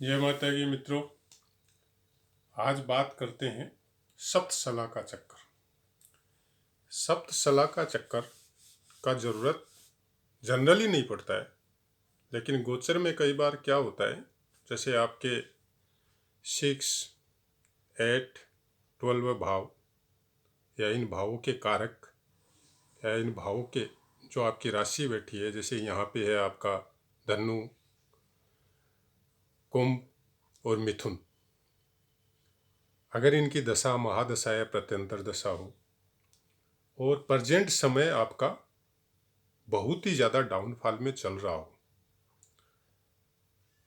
जय माता की मित्रों, आज बात करते हैं सप्तसला का चक्कर। सप्तसला का चक्कर का जरूरत जनरली नहीं पड़ता है, लेकिन गोचर में कई बार क्या होता है, जैसे आपके 6, 8, 12 भाव या इन भावों के कारक या इन भावों के जो आपकी राशि बैठी है, जैसे यहाँ पे है आपका धनु, कुंभ और मिथुन। अगर इनकी दशा महादशा या प्रत्यंतर दशा हो और प्रेजेंट समय आपका बहुत ही ज़्यादा डाउनफॉल में चल रहा हो,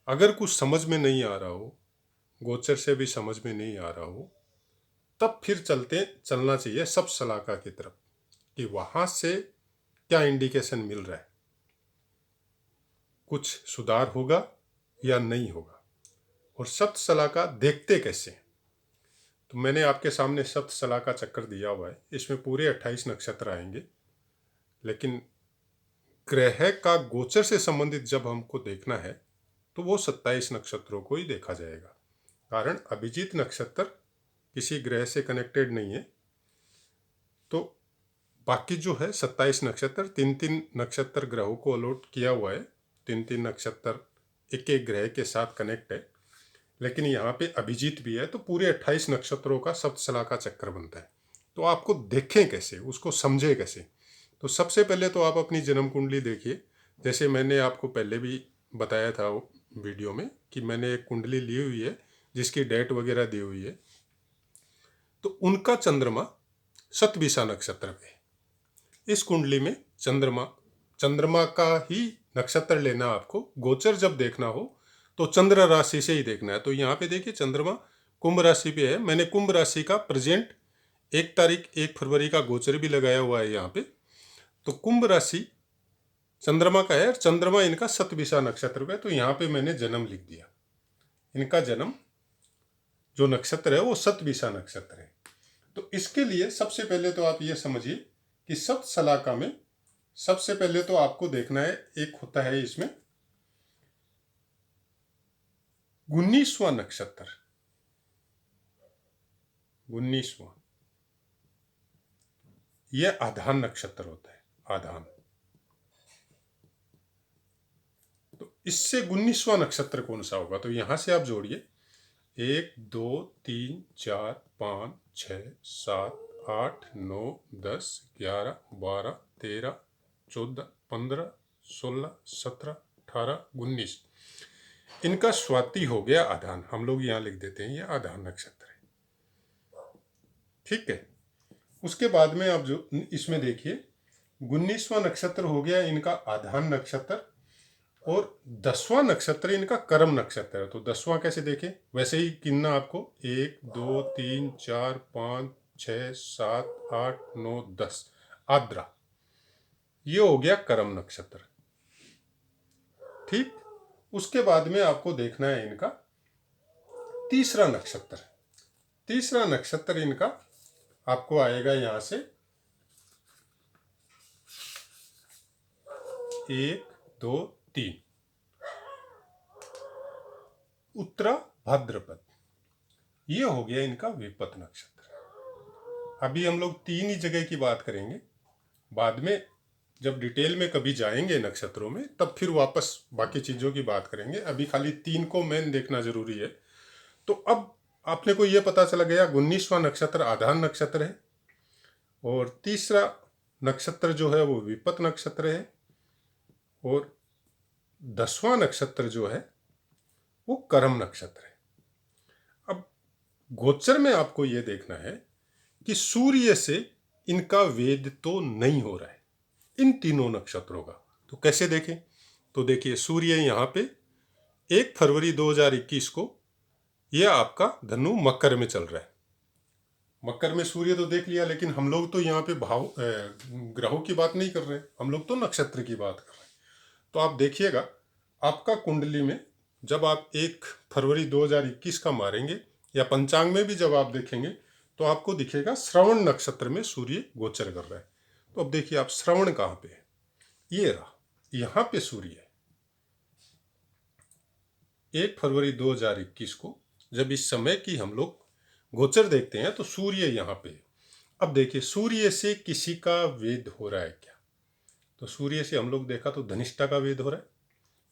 अगर कुछ समझ में नहीं आ रहा हो, गोचर से भी समझ में नहीं आ रहा हो, तब फिर चलना चाहिए सप्तसलाका की तरफ कि वहाँ से क्या इंडिकेशन मिल रहा है, कुछ सुधार होगा या नहीं होगा। और सप्तसलाका देखते कैसे हैं? तो मैंने आपके सामने सप्तसलाका चक्कर दिया हुआ है। इसमें पूरे 28 नक्षत्र आएंगे, लेकिन ग्रह का गोचर से संबंधित जब हमको देखना है तो वो 27 नक्षत्रों को ही देखा जाएगा। कारण अभिजीत नक्षत्र किसी ग्रह से कनेक्टेड नहीं है, तो बाकी जो है 27 नक्षत्र 3-3 नक्षत्र ग्रहों को अलॉट किया हुआ है। 3-3 नक्षत्र एक एक ग्रह के साथ कनेक्ट है, लेकिन यहाँ पे अभिजीत भी है, तो पूरे 28 नक्षत्रों का सप्तसलाका चक्कर बनता है। तो आपको देखें कैसे, उसको समझे कैसे? तो सबसे पहले तो आप अपनी जन्म कुंडली देखिए। जैसे मैंने आपको पहले भी बताया था वीडियो में कि मैंने एक कुंडली ली हुई है जिसकी डेट वगैरह दी हुई है। तो उनका चंद्रमा शतभिषा नक्षत्र पे है। इस कुंडली में चंद्रमा का ही नक्षत्र लेना, आपको गोचर जब देखना हो तो चंद्र राशि से ही देखना है। तो यहाँ पे देखिए चंद्रमा कुंभ राशि पे है। मैंने कुंभ राशि का प्रेजेंट 1 फरवरी का गोचर भी लगाया हुआ है यहाँ पे। तो कुंभ राशि चंद्रमा का है और चंद्रमा इनका शतभिषा नक्षत्र पे, तो यहाँ पे मैंने जन्म लिख दिया। इनका जन्म जो नक्षत्र है वो शतभिषा नक्षत्र है। तो इसके लिए सबसे पहले तो आप ये समझिए कि सप्तसलाका में सबसे पहले तो आपको देखना है, एक होता है इसमें 19वां नक्षत्र। 19वां यह आधान नक्षत्र होता है। आधान, तो इससे 19वां नक्षत्र कौन सा होगा? तो यहां से आप जोड़िए 1, 2, 3, 4, 5, 6, 7, 8, 9, 10, 11, 12, 13, 14, 15, 16, 17, 18, 19। इनका स्वाति हो गया आधान। हम लोग यहाँ लिख देते हैं ये आधान नक्षत्र है। ठीक है। उसके बाद में आप जो इसमें देखिए 19वां नक्षत्र हो गया इनका आधान नक्षत्र, और 10वां नक्षत्र इनका कर्म नक्षत्र है। तो 10वां कैसे देखें? वैसे ही गिनना आपको 1, 2, 3, 4, 5, 6, 7, 8, 9, 10। आद्रा, ये हो गया कर्म नक्षत्र। ठीक। उसके बाद में आपको देखना है इनका तीसरा नक्षत्र। तीसरा नक्षत्र इनका आपको आएगा यहां से 1, 2, 3 उत्तरा भाद्रपद। ये हो गया इनका विपत नक्षत्र। अभी हम लोग 3 ही जगह की बात करेंगे, बाद में जब डिटेल में कभी जाएंगे नक्षत्रों में तब फिर वापस बाकी चीज़ों की बात करेंगे। अभी खाली 3 को मेन देखना जरूरी है। तो अब आपने को यह पता चला गया 19वां नक्षत्र आधान नक्षत्र है और तीसरा नक्षत्र जो है वो विपत नक्षत्र है, और 10वां नक्षत्र जो है वो कर्म नक्षत्र है। अब गोचर में आपको यह देखना है कि सूर्य से इनका वेद तो नहीं हो रहा है इन तीनों नक्षत्रों का। तो कैसे देखें? तो देखिए सूर्य यहाँ पे 1 फरवरी 2021 को यह आपका धनु मकर में चल रहा है। मकर में सूर्य तो देख लिया, लेकिन हम लोग तो यहाँ पे ग्रहों की बात नहीं कर रहे हैं, हम लोग तो नक्षत्र की बात कर रहे हैं। तो आप देखिएगा आपका कुंडली में जब आप 1 फरवरी 2021 का मारेंगे या पंचांग में भी जब आप देखेंगे तो आपको दिखेगा श्रवण नक्षत्र में सूर्य गोचर कर रहा है। तो अब देखिए आप श्रवण कहाँ पे है? ये रहा, यहाँ पे सूर्य है। 1 फरवरी 2021 को जब इस समय की हम लोग गोचर देखते हैं तो सूर्य यहाँ पे है। अब देखिए सूर्य से किसी का वेद हो रहा है क्या? तो सूर्य से हम लोग देखा तो धनिष्ठा का वेद हो रहा है,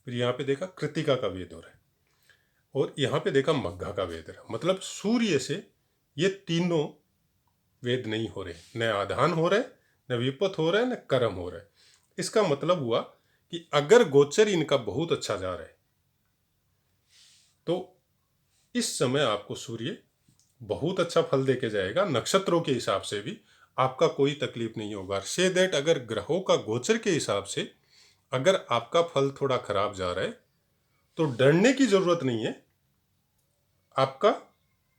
फिर यहाँ पे देखा कृतिका का वेद हो रहा है, और यहाँ पे देखा मग्घा का वेद हो रहा है। मतलब सूर्य से ये तीनों वेद नहीं हो रहे, न आधान हो रहे, न विपत हो रहा है, न कर्म हो रहा है। इसका मतलब हुआ कि अगर गोचर इनका बहुत अच्छा जा रहा है तो इस समय आपको सूर्य बहुत अच्छा फल देके जाएगा। नक्षत्रों के हिसाब से भी आपका कोई तकलीफ नहीं होगा। से दैट अगर ग्रहों का गोचर के हिसाब से अगर आपका फल थोड़ा खराब जा रहा है तो डरने की जरूरत नहीं है, आपका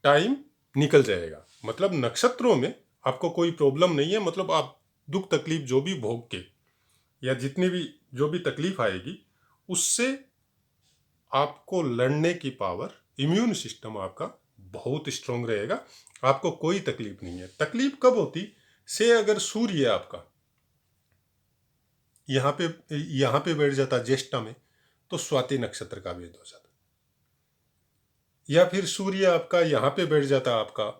टाइम निकल जाएगा। मतलब नक्षत्रों में आपको कोई प्रॉब्लम नहीं है। मतलब आप दुख तकलीफ जो भी भोग के या जितनी भी जो भी तकलीफ आएगी उससे आपको लड़ने की पावर, इम्यून सिस्टम आपका बहुत स्ट्रांग रहेगा। आपको कोई तकलीफ नहीं है। तकलीफ कब होती से अगर सूर्य आपका यहाँ पे बैठ जाता ज्येष्ठा में तो स्वाति नक्षत्र का वेद हो जाता, या फिर सूर्य आपका यहाँ पे बैठ जाता आपका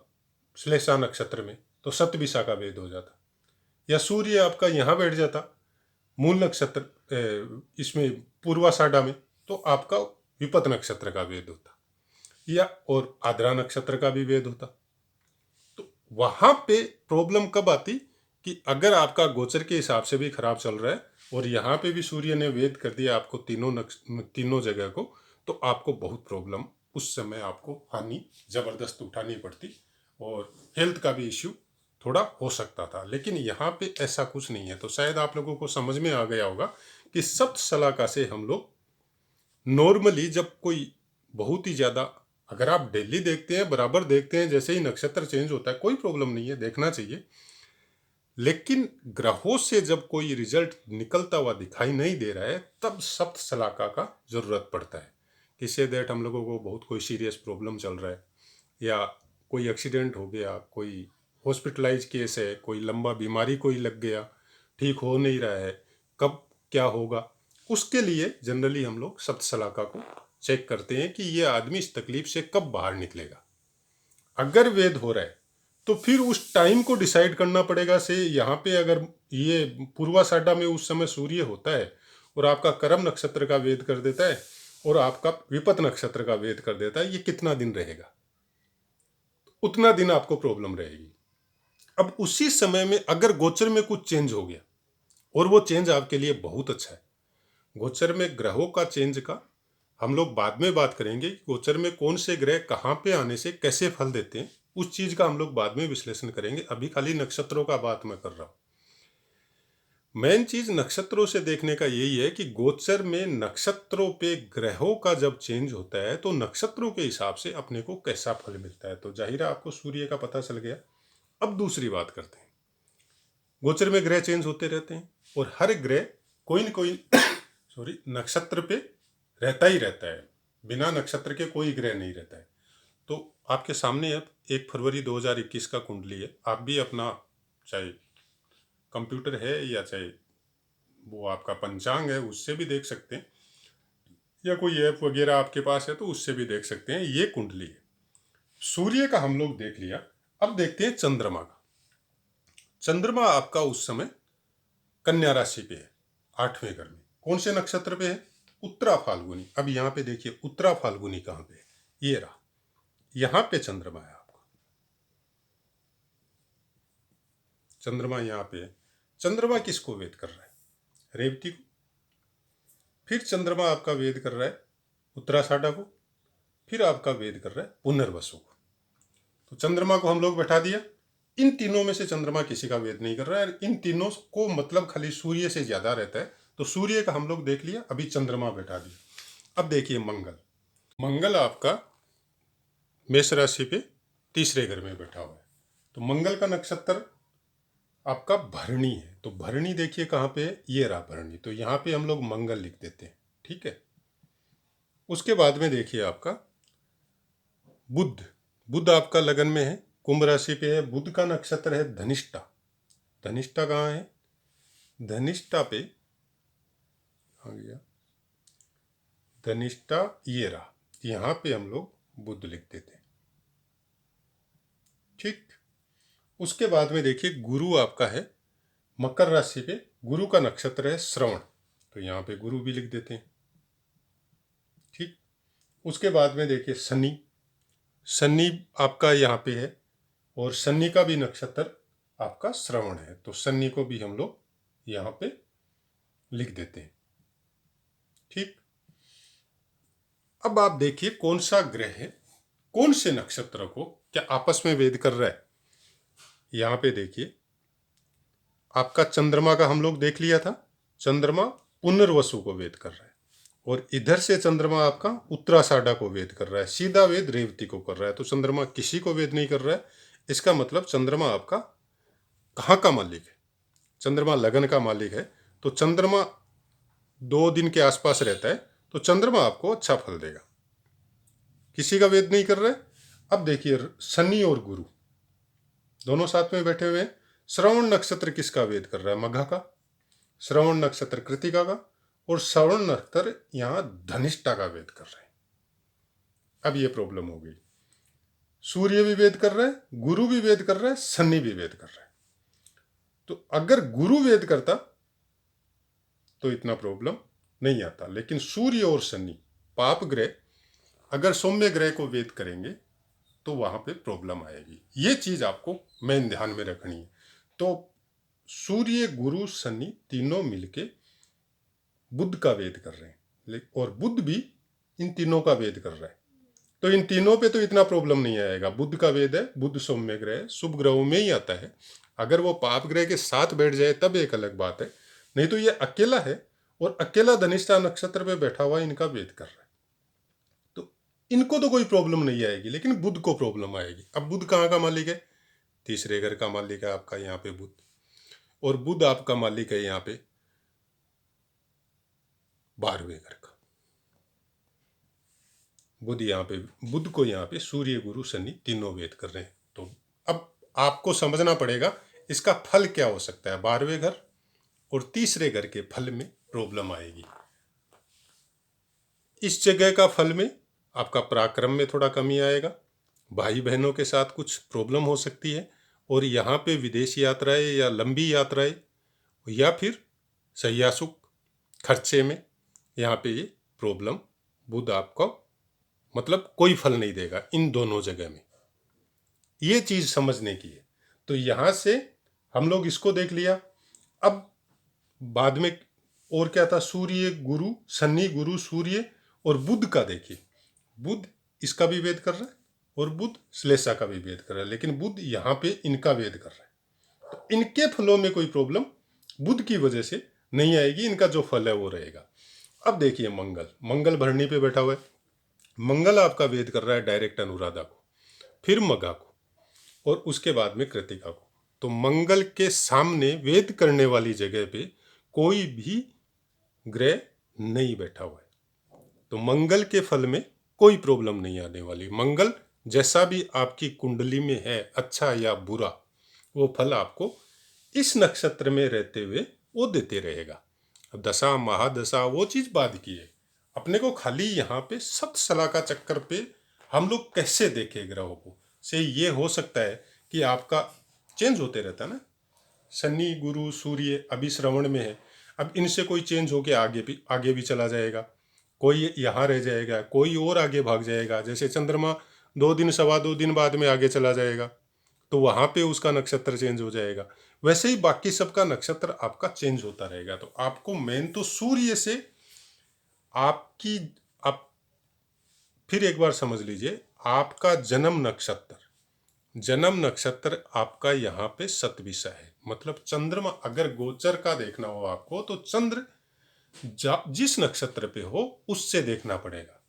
श्लेषा नक्षत्र में तो शतभिषा का वेद हो जाता, या सूर्य आपका यहाँ बैठ जाता मूल नक्षत्र इसमें पूर्वाषाढ़ा में तो आपका विपत नक्षत्र का वेद होता, या और आद्रा नक्षत्र का भी वेद होता। तो वहां पे प्रॉब्लम कब आती कि अगर आपका गोचर के हिसाब से भी खराब चल रहा है और यहाँ पे भी सूर्य ने वेद कर दिया आपको तीनों जगह को, तो आपको बहुत प्रॉब्लम, उस समय आपको हानि जबरदस्त उठानी पड़ती और हेल्थ का भी इश्यू थोड़ा हो सकता था। लेकिन यहाँ पे ऐसा कुछ नहीं है। तो शायद आप लोगों को समझ में आ गया होगा कि सप्त सलाका से हम लोग नॉर्मली जब कोई बहुत ही ज़्यादा, अगर आप डेली देखते हैं बराबर देखते हैं, जैसे ही नक्षत्र चेंज होता है कोई प्रॉब्लम नहीं है, देखना चाहिए। लेकिन ग्रहों से जब कोई रिजल्ट निकलता हुआ दिखाई नहीं दे रहा है तब सप्त सलाका का जरूरत पड़ता है। किसी दैट हम लोगों को बहुत कोई सीरियस प्रॉब्लम चल रहा है, या कोई एक्सीडेंट हो गया, कोई हॉस्पिटलाइज केस है, कोई लंबा बीमारी कोई लग गया, ठीक हो नहीं रहा है, कब क्या होगा, उसके लिए जनरली हम लोग सप्त सलाका को चेक करते हैं कि ये आदमी इस तकलीफ से कब बाहर निकलेगा। अगर वेद हो रहा है तो फिर उस टाइम को डिसाइड करना पड़ेगा। से यहाँ पे अगर ये पूर्वाषाढ़ा में उस समय सूर्य होता है और आपका कर्म नक्षत्र का वेद कर देता है और आपका विपत नक्षत्र का वेद कर देता है, ये कितना दिन रहेगा? उतना दिन आपको प्रॉब्लम रहेगी। अब उसी समय में अगर गोचर में कुछ चेंज हो गया और वो चेंज आपके लिए बहुत अच्छा है, गोचर में ग्रहों का चेंज का हम लोग बाद में बात करेंगे कि गोचर में कौन से ग्रह कहाँ पे आने से कैसे फल देते हैं, उस चीज का हम लोग बाद में विश्लेषण करेंगे। अभी खाली नक्षत्रों का बात मैं कर रहा हूं। मेन चीज नक्षत्रों से देखने का यही है कि गोचर में नक्षत्रों पे ग्रहों का जब चेंज होता है तो नक्षत्रों के हिसाब से अपने को कैसा फल मिलता है। तो जाहिर है आपको सूर्य का पता चल गया। अब दूसरी बात करते हैं। गोचर में ग्रह चेंज होते रहते हैं और हर ग्रह कोई न कोई सॉरी नक्षत्र पे रहता ही रहता है। बिना नक्षत्र के कोई ग्रह नहीं रहता है। तो आपके सामने अब 1 फरवरी 2021 का कुंडली है। आप भी अपना, चाहे कंप्यूटर है या चाहे वो आपका पंचांग है, उससे भी देख सकते हैं, या कोई ऐप वगैरह आपके पास है तो उससे भी देख सकते हैं। ये कुंडली है। सूर्य का हम लोग देख लिया। अब देखते हैं चंद्रमा का। चंद्रमा आपका उस समय कन्या राशि पे है, 8वें घर में। कौन से नक्षत्र पे है? उत्तरा फाल्गुनी। अब यहाँ पे देखिए उत्तरा फाल्गुनी कहाँ पे है, ये रहा, यहाँ पे चंद्रमा है आपका। चंद्रमा यहाँ पे है। चंद्रमा किसको वेद कर रहा है? रेवती को। फिर चंद्रमा आपका वेद कर रहा है उत्तराषाढ़ा को। फिर आपका वेद कर रहा है पुनर्वसु को। तो चंद्रमा को हम लोग बैठा दिया। इन तीनों में से चंद्रमा किसी का वेद नहीं कर रहा है। इन तीनों को मतलब खाली सूर्य से ज्यादा रहता है, तो सूर्य का हम लोग देख लिया। अभी चंद्रमा बैठा दिया। अब देखिए मंगल। मंगल आपका मेष राशि पे 3रे घर में बैठा हुआ है। तो मंगल का नक्षत्र आपका भरणी है। तो भरणी देखिए कहाँ पे है, ये रहा भरणी। तो यहाँ पे हम लोग मंगल लिख देते हैं, ठीक है। उसके बाद में देखिए आपका बुध। बुध आपका लगन में है, कुंभ राशि पे है। बुध का नक्षत्र है धनिष्ठा। धनिष्ठा कहाँ है? धनिष्ठा पे आ गया, धनिष्ठा ये रहा, यहाँ पे हम लोग बुध लिख देते हैं। ठीक। उसके बाद में देखिए गुरु आपका है मकर राशि पे, गुरु का नक्षत्र है श्रवण, तो यहाँ पे गुरु भी लिख देते हैं। ठीक। उसके बाद में देखिए शनि, शनि आपका यहाँ पे है और शनि का भी नक्षत्र आपका श्रवण है, तो शनि को भी हम लोग यहाँ पे लिख देते हैं। ठीक। अब आप देखिए कौन सा ग्रह है कौन से नक्षत्र को क्या आपस में वेद कर रहा है। यहाँ पे देखिए आपका चंद्रमा का हम लोग देख लिया था, चंद्रमा पुनर्वसु को वेद कर रहा है और इधर से चंद्रमा आपका उत्तराषाढ़ा को वेद कर रहा है, सीधा वेद रेवती को कर रहा है, तो चंद्रमा किसी को वेद नहीं कर रहा है। इसका मतलब चंद्रमा आपका कहाँ का मालिक है, चंद्रमा लगन का मालिक है, तो चंद्रमा 2 दिन के आसपास रहता है तो चंद्रमा आपको अच्छा फल देगा, किसी का वेद नहीं कर रहा है। अब देखिए शनि और गुरु दोनों साथ में बैठे हुए हैं। श्रवण नक्षत्र किसका वेद कर रहा है, मघा का, श्रवण नक्षत्र कृतिका का, और श्रवण नक्षत्र यहां धनिष्ठा का वेद कर रहे हैं। अब ये प्रॉब्लम हो गई, सूर्य भी वेद कर रहा है, गुरु भी वेद कर रहा है, शनि भी वेद कर रहा है। तो अगर गुरु वेद करता तो इतना प्रॉब्लम नहीं आता, लेकिन सूर्य और शनि पाप ग्रह अगर सौम्य ग्रह को वेद करेंगे तो वहां पे प्रॉब्लम आएगी। ये चीज आपको मेन ध्यान में रखनी है। तो सूर्य गुरु शनि तीनों मिलके बुध का वेद कर रहे हैं और बुध भी इन तीनों का वेद कर रहा है, तो इन तीनों पे तो इतना प्रॉब्लम नहीं आएगा। बुध का वेद है, बुध सौम्य ग्रह है, शुभ ग्रहों में ही आता है। अगर वो पाप ग्रह के साथ बैठ जाए तब एक अलग बात है, नहीं तो ये अकेला है और अकेला धनिष्ठा नक्षत्र पे बैठा हुआ इनका वेद कर रहा है, तो इनको तो कोई प्रॉब्लम नहीं आएगी, लेकिन बुध को प्रॉब्लम आएगी। अब बुध कहाँ का मालिक है, तीसरे घर का मालिक है आपका यहाँ पे बुध, और बुध आपका मालिक है यहाँ पे 12वें घर का। बुध यहाँ पे, बुध को यहाँ पे सूर्य गुरु शनि तीनों वेद कर रहे हैं। तो अब आपको समझना पड़ेगा इसका फल क्या हो सकता है। 12वें घर और तीसरे घर के फल में प्रॉब्लम आएगी। इस जगह का फल में आपका पराक्रम में थोड़ा कमी आएगा, भाई बहनों के साथ कुछ प्रॉब्लम हो सकती है, और यहाँ पे विदेश यात्राएं या लंबी यात्राएं या फिर सयासुक खर्चे में यहाँ पे ये प्रॉब्लम बुध आपको मतलब कोई फल नहीं देगा इन दोनों जगह में। ये चीज समझने की है। तो यहां से हम लोग इसको देख लिया। अब बाद में और क्या था, सूर्य गुरु, शनि गुरु सूर्य और बुध का देखिए, बुध इसका भी वेद कर रहा है और बुध श्लेषा का भी वेद कर रहा है, लेकिन बुध यहाँ पे इनका वेद कर रहा है, तो इनके फलों में कोई प्रॉब्लम बुध की वजह से नहीं आएगी, इनका जो फल है वो रहेगा। अब देखिए मंगल, मंगल भरणी पे बैठा हुआ है, मंगल आपका वेद कर रहा है डायरेक्ट अनुराधा को, फिर मघा को और उसके बाद में कृतिका को। तो मंगल के सामने वेद करने वाली जगह पे कोई भी ग्रह नहीं बैठा हुआ है, तो मंगल के फल में कोई प्रॉब्लम नहीं आने वाली। मंगल जैसा भी आपकी कुंडली में है, अच्छा या बुरा, वो फल आपको इस नक्षत्र में रहते हुए वो देते रहेगा। दशा महादशा वो चीज बाद की है, अपने को खाली यहाँ पे सप्तसला का चक्कर पे हम लोग कैसे देखें ग्रहों को, से ये हो सकता है कि आपका चेंज होते रहता है ना, शनि गुरु सूर्य अभी श्रवण में है, अब इनसे कोई चेंज होके आगे भी चला जाएगा, कोई यहाँ रह जाएगा, कोई और आगे भाग जाएगा। जैसे चंद्रमा 2 दिन सवा 2 दिन बाद में आगे चला जाएगा तो वहां पे उसका नक्षत्र चेंज हो जाएगा, वैसे ही बाकी सबका नक्षत्र आपका चेंज होता रहेगा। तो आपको मेन तो सूर्य से आपकी, आप फिर एक बार समझ लीजिए, आपका जन्म नक्षत्र आपका यहाँ पे सतविषा है, मतलब चंद्रमा अगर गोचर का देखना हो आपको तो चंद्र जिस नक्षत्र पे हो उससे देखना पड़ेगा,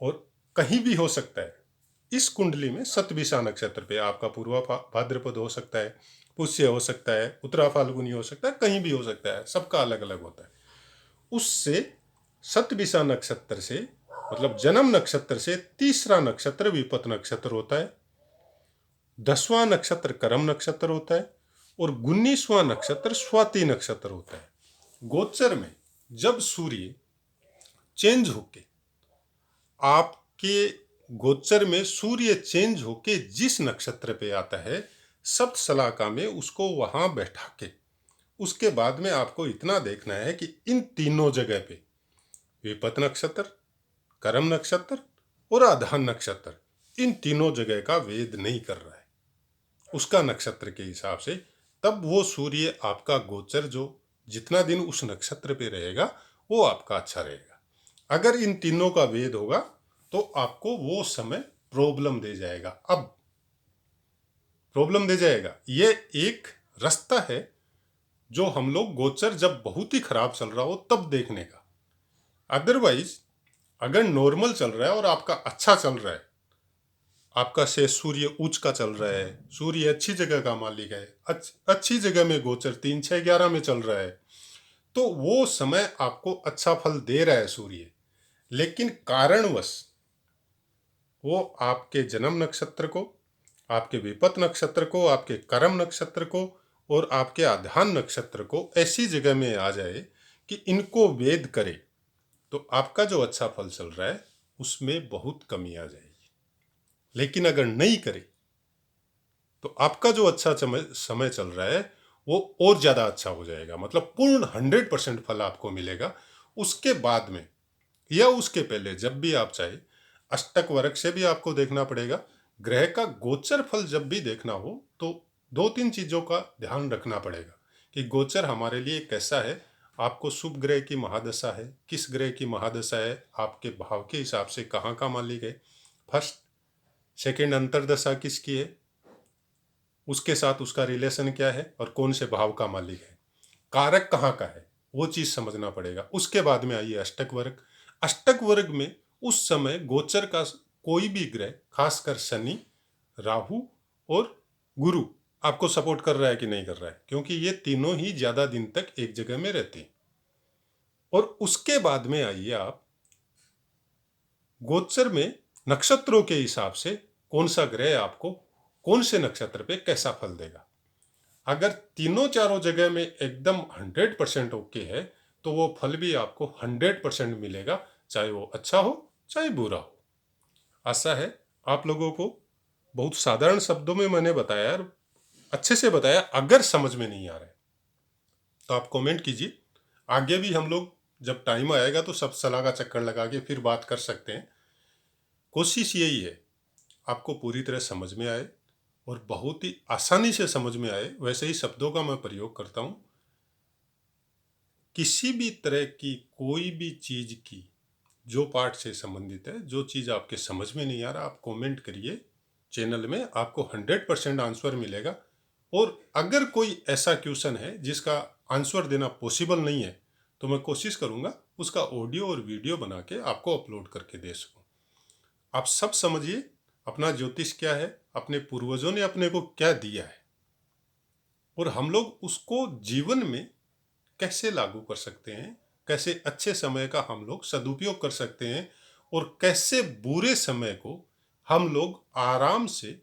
और कहीं भी हो सकता है इस कुंडली में सतविषा नक्षत्र पे आपका पूर्वा भाद्रपद हो सकता है, पुष्य हो सकता है, उत्तरा फाल्गुनी हो सकता है, कहीं भी हो सकता है, सबका अलग अलग होता है। उससे सतविषा नक्षत्र से मतलब जन्म नक्षत्र से तीसरा नक्षत्र विपत नक्षत्र होता है, 10वां नक्षत्र करम नक्षत्र होता है और 19वां नक्षत्र स्वाति नक्षत्र होता है। गोचर में जब सूर्य चेंज होके कि गोचर में सूर्य चेंज होके जिस नक्षत्र पे आता है, सप्त सलाका में उसको वहां बैठा के उसके बाद में आपको इतना देखना है कि इन तीनों जगह पे विपत नक्षत्र, करम नक्षत्र और आधान नक्षत्र, इन तीनों जगह का वेद नहीं कर रहा है उसका नक्षत्र के हिसाब से, तब वो सूर्य आपका गोचर जो जितना दिन उस नक्षत्र पे रहेगा वो आपका अच्छा रहेगा। अगर इन तीनों का वेद होगा तो आपको वो समय प्रॉब्लम दे जाएगा। अब प्रॉब्लम दे जाएगा, ये एक रास्ता है जो हम लोग गोचर जब बहुत ही खराब चल रहा हो तब देखने का। अदरवाइज अगर नॉर्मल चल रहा है और आपका अच्छा चल रहा है, आपका से सूर्य उच्च का चल रहा है, सूर्य अच्छी जगह का मालिक है, अच्छी जगह में गोचर 3, 6, 11 में चल रहा है, तो वो समय आपको अच्छा फल दे रहा है सूर्य। लेकिन कारणवश वो आपके जन्म नक्षत्र को, आपके विपत नक्षत्र को, आपके करम नक्षत्र को और आपके आधान नक्षत्र को ऐसी जगह में आ जाए कि इनको वेद करे, तो आपका जो अच्छा फल चल रहा है उसमें बहुत कमी आ जाएगी। लेकिन अगर नहीं करे तो आपका जो अच्छा समय चल रहा है वो और ज़्यादा अच्छा हो जाएगा, मतलब पूर्ण 100% फल आपको मिलेगा। उसके बाद में या उसके पहले जब भी आप चाहे, अष्टक वर्ग से भी आपको देखना पड़ेगा। ग्रह का गोचर फल जब भी देखना हो तो 2-3 चीज़ों का ध्यान रखना पड़ेगा कि गोचर हमारे लिए कैसा है। आपको शुभ ग्रह की महादशा है, किस ग्रह की महादशा है, आपके भाव के हिसाब से कहाँ का मालिक है, फर्स्ट सेकेंड अंतरदशा किसकी है, उसके साथ उसका रिलेशन क्या है और कौन से भाव का मालिक है, कारक कहाँ का है, वो चीज़ समझना पड़ेगा। उसके बाद में आइए अष्टक वर्ग। अष्टक वर्ग में उस समय गोचर का कोई भी ग्रह, खासकर शनि, राहु और गुरु आपको सपोर्ट कर रहा है कि नहीं कर रहा है, क्योंकि ये तीनों ही ज़्यादा दिन तक एक जगह में रहते हैं। और उसके बाद में आइए आप गोचर में नक्षत्रों के हिसाब से कौन सा ग्रह आपको कौन से नक्षत्र पे कैसा फल देगा। अगर तीनों चारों जगह में एकदम 100% ओके है तो वो फल भी आपको 100% मिलेगा, चाहे वो अच्छा हो चाहे बुरा हो। आशा है आप लोगों को बहुत साधारण शब्दों में मैंने बताया और अच्छे से बताया। अगर समझ में नहीं आ रहा है तो आप कमेंट कीजिए, आगे भी हम लोग जब टाइम आएगा तो सब सलाह का चक्कर लगा के फिर बात कर सकते हैं। कोशिश यही है आपको पूरी तरह समझ में आए और बहुत ही आसानी से समझ में आए, वैसे ही शब्दों का मैं प्रयोग करता हूँ। किसी भी तरह की कोई भी चीज़ की जो पार्ट से संबंधित है, जो चीज़ आपके समझ में नहीं आ रहा, आप कमेंट करिए चैनल में, आपको 100% आंसर मिलेगा। और अगर कोई ऐसा क्वेश्चन है जिसका आंसर देना पॉसिबल नहीं है तो मैं कोशिश करूँगा उसका ऑडियो और वीडियो बना के आपको अपलोड करके दे सकूँ। आप सब समझिए अपना ज्योतिष क्या है, अपने पूर्वजों ने अपने को क्या दिया है और हम लोग उसको जीवन में कैसे लागू कर सकते हैं, कैसे अच्छे समय का हम लोग सदुपयोग कर सकते हैं और कैसे बुरे समय को हम लोग आराम से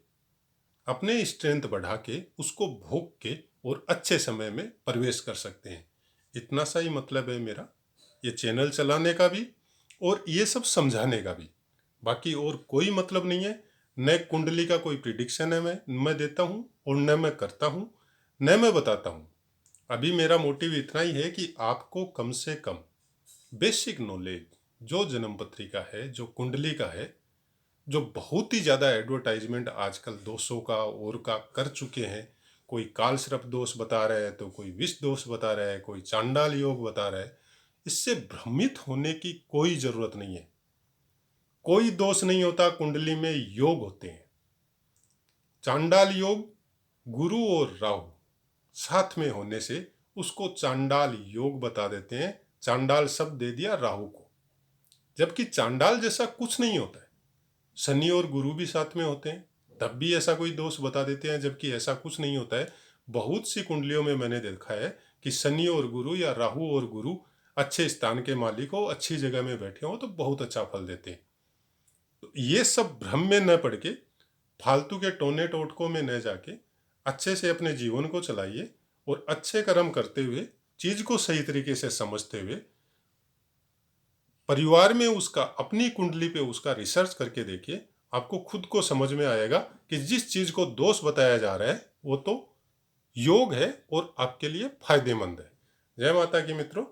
अपने स्ट्रेंथ बढ़ा के उसको भोग के और अच्छे समय में प्रवेश कर सकते हैं। इतना सा ही मतलब है मेरा ये चैनल चलाने का भी और ये सब समझाने का भी, बाकी और कोई मतलब नहीं है। न कुंडली का कोई प्रिडिक्शन है मैं देता हूँ और न मैं करता हूँ, न मैं बताता हूँ। अभी मेरा मोटिव इतना ही है कि आपको कम से कम बेसिक नॉलेज जो जन्म पत्रिका है, जो कुंडली का है, जो बहुत ही ज़्यादा एडवर्टाइजमेंट आजकल दोषों का और का कर चुके हैं। कोई कालसर्प दोष बता रहा है तो कोई विष दोष बता रहा है, कोई चांडाल योग बता रहा है। इससे भ्रमित होने की कोई ज़रूरत नहीं है। कोई दोष नहीं होता, कुंडली में योग होते हैं। चांडाल योग गुरु और राहु साथ में होने से उसको चांडाल योग बता देते हैं। चांडाल शब्द दे दिया राहु को, जबकि चांडाल जैसा कुछ नहीं होता है। शनि और गुरु भी साथ में होते हैं तब भी ऐसा कोई दोष बता देते हैं, जबकि ऐसा कुछ नहीं होता है। बहुत सी कुंडलियों में मैंने देखा है कि शनि और गुरु या राहु और गुरु अच्छे स्थान के मालिक हो, अच्छी जगह में बैठे हो तो बहुत अच्छा फल देते हैं। तो ये सब भ्रम में न पड़ के, फालतू के टोने टोटकों में न जाके अच्छे से अपने जीवन को चलाइए और अच्छे कर्म करते हुए, चीज को सही तरीके से समझते हुए परिवार में उसका अपनी कुंडली पे उसका रिसर्च करके देखिए, आपको खुद को समझ में आएगा कि जिस चीज को दोष बताया जा रहा है वो तो योग है और आपके लिए फायदेमंद है। जय माता की मित्रों।